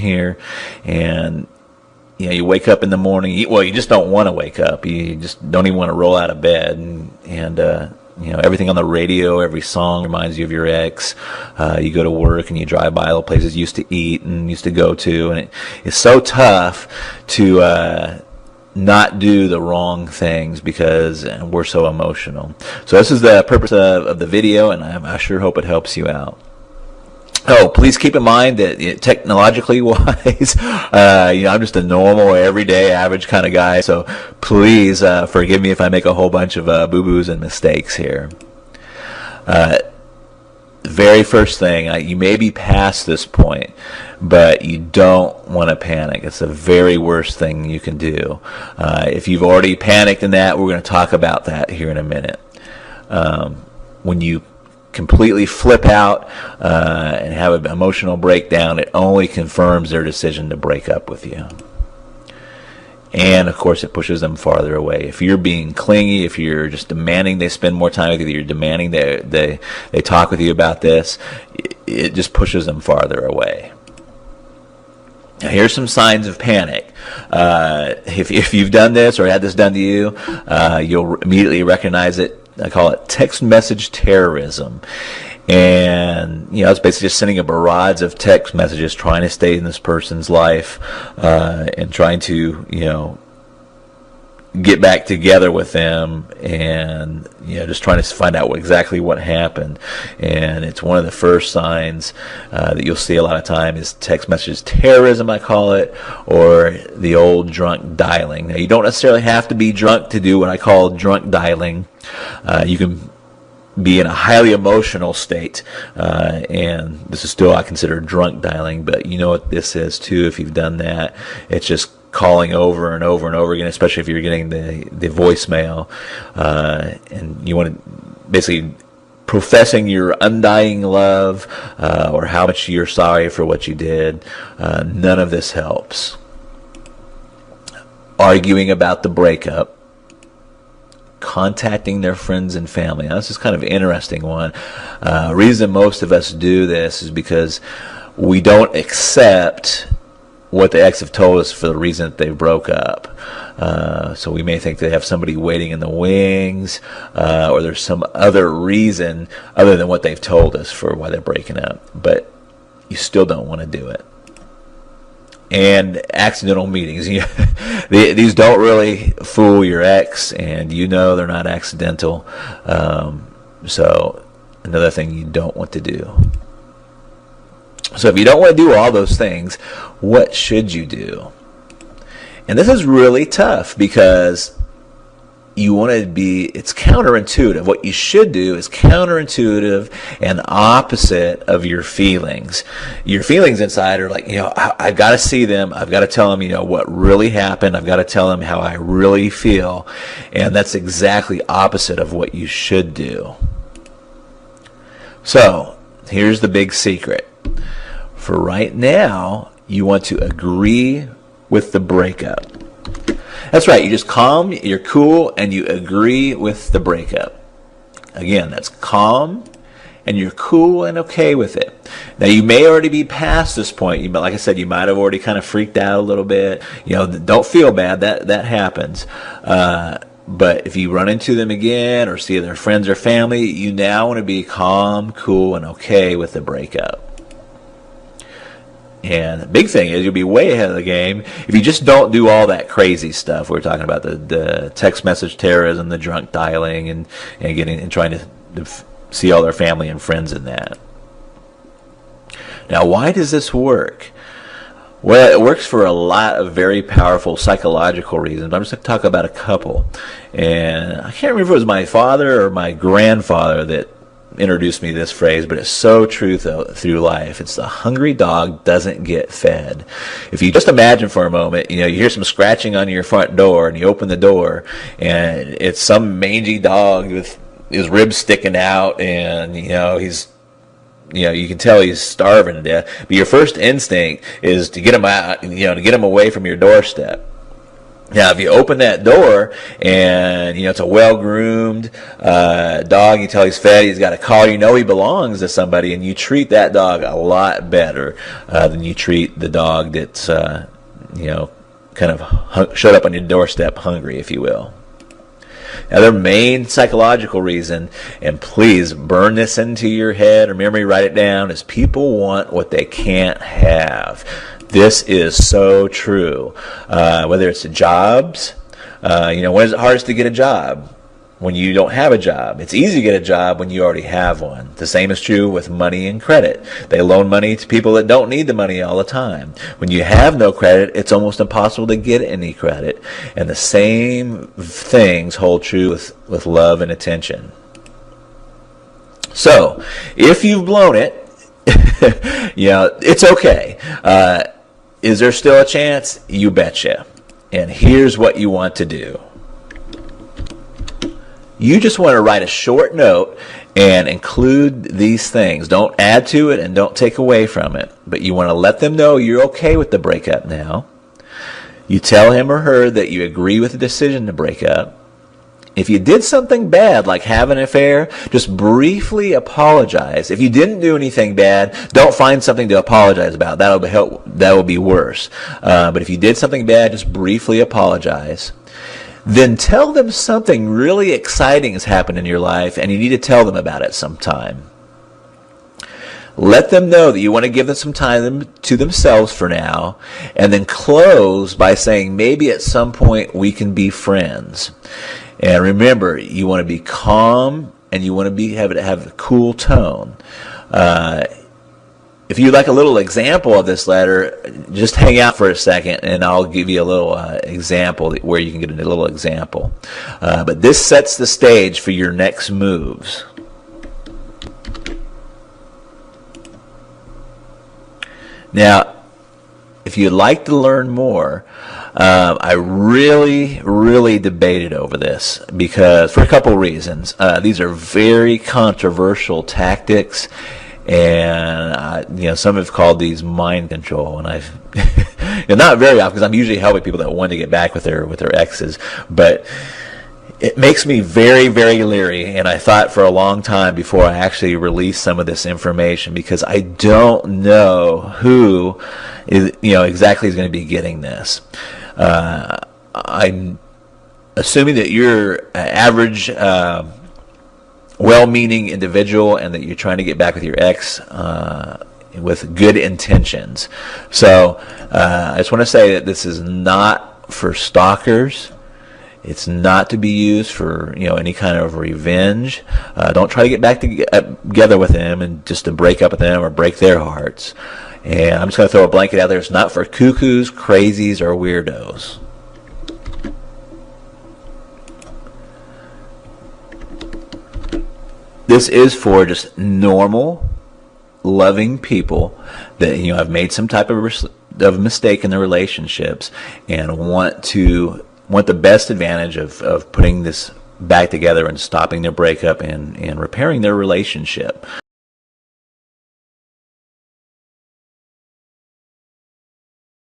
here, and you wake up in the morning. You just don't want to wake up. You just don't even want to roll out of bed, and everything on the radio, every song reminds you of your ex. You go to work and you drive by all the places you used to eat and used to go to, and it's so tough to not do the wrong things because we're so emotional. So this is the purpose of the video, and I sure hope it helps you out. Oh, please keep in mind that technologically wise, I'm just a normal, everyday, average kind of guy. So please forgive me if I make a whole bunch of boo-boos and mistakes here. Very first thing, you may be past this point, but you don't want to panic. It's the very worst thing you can do. If you've already panicked in that, we're going to talk about that here in a minute. When you completely flip out and have an emotional breakdown, it only confirms their decision to break up with you. And, of course, it pushes them farther away. If you're being clingy, if you're just demanding they spend more time with you, you're demanding they talk with you about this, it just pushes them farther away. Now, here's some signs of panic. If you've done this or had this done to you, you'll immediately recognize it. I call it text message terrorism. And, it's basically just sending a barrage of text messages trying to stay in this person's life and trying to, get back together with them and, just trying to find out exactly what happened. And it's one of the first signs that you'll see a lot of time is text message terrorism, I call it, or the old drunk dialing. Now, you don't necessarily have to be drunk to do what I call drunk dialing. You can be in a highly emotional state, and this is still I consider drunk dialing, but you know what this is too if you've done that. It's just calling over and over and over again, especially if you're getting the voicemail, and you want to basically professing your undying love or how much you're sorry for what you did. None of this helps. Arguing about the breakup. Contacting their friends and family. Now, this is kind of an interesting one. Reason most of us do this is because we don't accept what the ex have told us for the reason that they broke up. So we may think they have somebody waiting in the wings, or there's some other reason other than what they've told us for why they're breaking up. But you still don't want to do it. And accidental meetings. These don't really fool your ex, and they're not accidental. So another thing you don't want to do. So if you don't want to do all those things, what should you do? And this is really tough because you want to it's counterintuitive. What you should do is counterintuitive and opposite of your feelings. Your feelings inside are like, I've got to see them. I've got to tell them, what really happened. I've got to tell them how I really feel. And that's exactly opposite of what you should do. So, here's the big secret. For right now, you want to agree with the breakup. That's right, you just calm, you're cool, and you agree with the breakup. Again, that's calm, and you're cool and okay with it. Now, you may already be past this point. Like I said, you might have already kind of freaked out a little bit. Don't feel bad, that happens. But if you run into them again or see their friends or family, you now want to be calm, cool, and okay with the breakup. And the big thing is you'll be way ahead of the game if you just don't do all that crazy stuff. We're talking about the text message terrorism, the drunk dialing, and trying to see all their family and friends in that. Now, why does this work? Well, it works for a lot of very powerful psychological reasons. I'm just going to talk about a couple. And I can't remember if it was my father or my grandfather that introduced me to this phrase, but it's so true through life. It's the hungry dog doesn't get fed. If you just imagine for a moment, you hear some scratching on your front door, and you open the door, and it's some mangy dog with his ribs sticking out, and he's you can tell he's starving to death. But your first instinct is to get him out, to get him away from your doorstep. Now, if you open that door and, it's a well-groomed dog, you tell he's fed, he's got a collar, he belongs to somebody, and you treat that dog a lot better than you treat the dog that's, kind of showed up on your doorstep hungry, if you will. Now, their main psychological reason, and please burn this into your head or memory, write it down, is people want what they can't have. This is so true. Whether it's jobs, when is it hardest to get a job? When you don't have a job. It's easy to get a job when you already have one. The same is true with money and credit. They loan money to people that don't need the money all the time. When you have no credit, it's almost impossible to get any credit. And the same things hold true with love and attention. So, if you've blown it, it's okay. Is there still a chance? You betcha. And here's what you want to do. You just want to write a short note and include these things. Don't add to it and don't take away from it. But you want to let them know you're okay with the breakup now. You tell him or her that you agree with the decision to break up. If you did something bad, like have an affair, just briefly apologize. If you didn't do anything bad, don't find something to apologize about. That'll be worse. But if you did something bad, just briefly apologize. Then tell them something really exciting has happened in your life, and you need to tell them about it sometime. Let them know that you want to give them some time to themselves for now, and then close by saying, maybe at some point we can be friends. And remember, you want to be calm, and you want to have a cool tone. If you'd like a little example of this letter, just hang out for a second and I'll give you a little example where you can get a little example. But this sets the stage for your next moves. Now, if you'd like to learn more, I really debated over this because for a couple reasons. These are very controversial tactics. And some have called these mind control, and I've not very often because I'm usually helping people that want to get back with their exes, but it makes me very leery. And I thought for a long time before I actually released some of this information because I don't know who is exactly is going to be getting this. I'm assuming that you're an average. Well-meaning individual and that you're trying to get back with your ex with good intentions. So I just want to say that this is not for stalkers. It's not to be used for any kind of revenge. Don't try to get back together with them and just to break up with them or break their hearts. And I'm just going to throw a blanket out there. It's not for cuckoos, crazies, or weirdos. This is for just normal, loving people that have made some type of mistake in their relationships and want the best advantage of putting this back together and stopping their breakup and repairing their relationship.